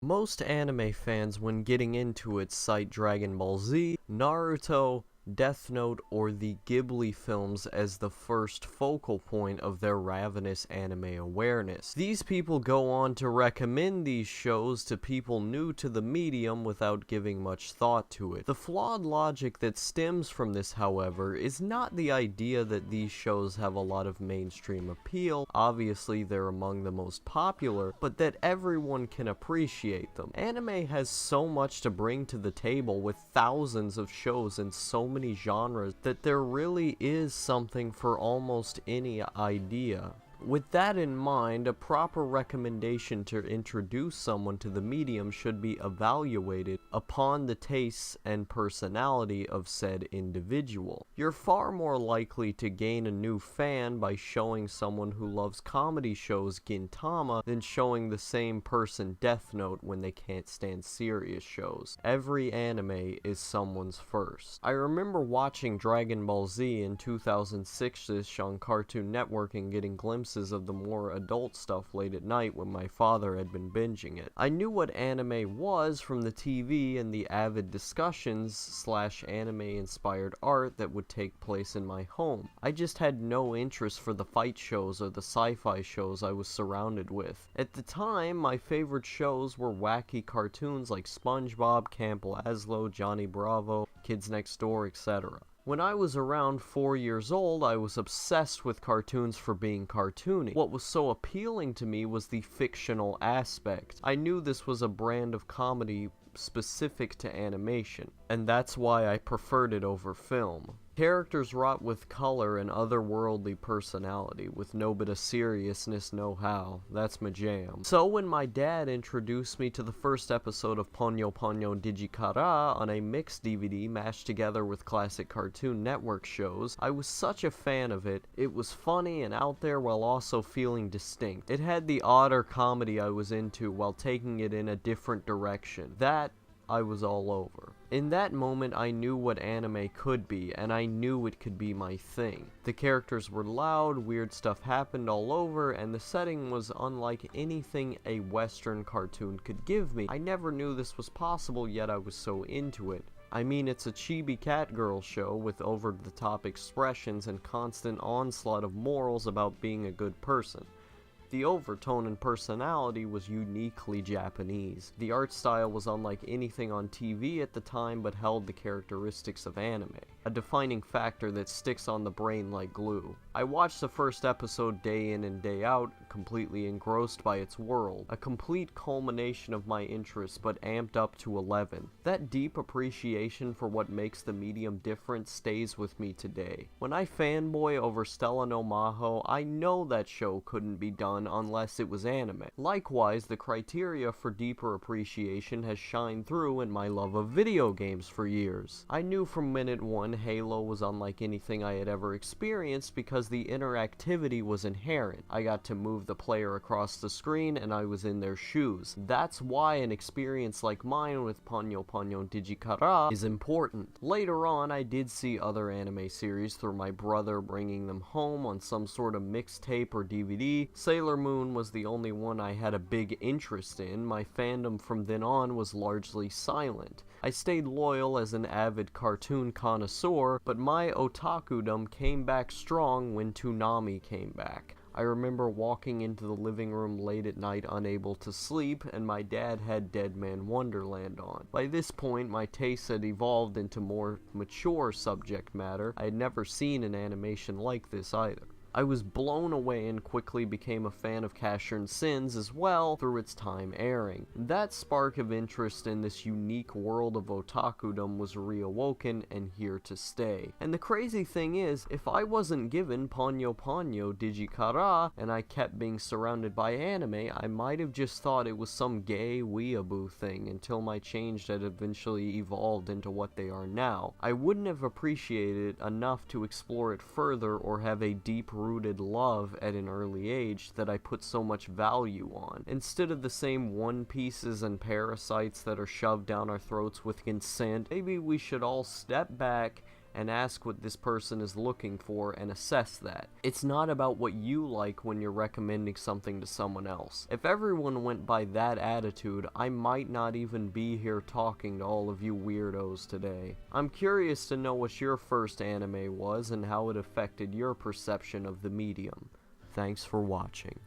Most anime fans, when getting into it, cite Dragon Ball Z, Naruto, Death Note, or the Ghibli films as the first focal point of their ravenous anime awareness. These people go on to recommend these shows to people new to the medium without giving much thought to it. The flawed logic that stems from this, however, is not the idea that these shows have a lot of mainstream appeal, obviously they're among the most popular, but that everyone can appreciate them. Anime has so much to bring to the table with thousands of shows in so many genres that there really is something for almost any idea. With that in mind, a proper recommendation to introduce someone to the medium should be evaluated upon the tastes and personality of said individual. You're far more likely to gain a new fan by showing someone who loves comedy shows Gintama than showing the same person Death Note when they can't stand serious shows. Every anime is someone's first. I remember watching Dragon Ball Z in 2006-ish on Cartoon Network and getting glimpses of the more adult stuff late at night when my father had been binging it. I knew what anime was from the TV and the avid discussions / anime inspired art that would take place in my home. I just had no interest for the fight shows or the sci-fi shows I was surrounded with. At the time, my favorite shows were wacky cartoons like SpongeBob, Camp Lazlo, Johnny Bravo, Kids Next Door, etc. When I was around 4 years old, I was obsessed with cartoons for being cartoony. What was so appealing to me was the fictional aspect. I knew this was a brand of comedy specific to animation, and that's why I preferred it over film. Characters wrought with color and otherworldly personality, with no bit of seriousness, no how. That's my jam. So when my dad introduced me to the first episode of Ponyo Ponyo Digikara on a mixed DVD mashed together with classic Cartoon Network shows, I was such a fan of it. It was funny and out there while also feeling distinct. It had the odder comedy I was into while taking it in a different direction. That I was all over. In that moment, I knew what anime could be, and I knew it could be my thing. The characters were loud, weird stuff happened all over, and the setting was unlike anything a Western cartoon could give me. I never knew this was possible, yet I was so into it. I mean, it's a chibi cat girl show with over-the-top expressions and constant onslaught of morals about being a good person. The overtone and personality was uniquely Japanese. The art style was unlike anything on TV at the time but held the characteristics of anime, a defining factor that sticks on the brain like glue. I watched the first episode day in and day out, completely engrossed by its world, a complete culmination of my interests but amped up to 11. That deep appreciation for what makes the medium different stays with me today. When I fanboy over Stella no Maho, I know that show couldn't be done unless it was anime. Likewise, the criteria for deeper appreciation has shined through in my love of video games for years. I knew from minute one Halo was unlike anything I had ever experienced because the interactivity was inherent. I got to move the player across the screen and I was in their shoes. That's why an experience like mine with Ponyo Ponyo Digikara is important. Later on, I did see other anime series through my brother bringing them home on some sort of mixtape or DVD. Sailor Moon was the only one I had a big interest in. My fandom from then on was largely silent. I stayed loyal as an avid cartoon connoisseur, but my otakudom came back strong when Toonami came back. I remember walking into the living room late at night unable to sleep, and my dad had Dead Man Wonderland on. By this point, my tastes had evolved into more mature subject matter. I had never seen an animation like this either. I was blown away and quickly became a fan of Casshern Sins as well through its time airing. That spark of interest in this unique world of otakudom was reawoken and here to stay. And the crazy thing is, if I wasn't given Ponyo Ponyo Digikara and I kept being surrounded by anime, I might have just thought it was some gay weeaboo thing until my change had eventually evolved into what they are now. I wouldn't have appreciated it enough to explore it further or have a deep rooted love at an early age that I put so much value on. Instead of the same One Pieces and Parasites that are shoved down our throats with consent, maybe we should all step back and ask what this person is looking for and assess that. It's not about what you like when you're recommending something to someone else. If everyone went by that attitude, I might not even be here talking to all of you weirdos today. I'm curious to know what your first anime was and how it affected your perception of the medium. Thanks for watching.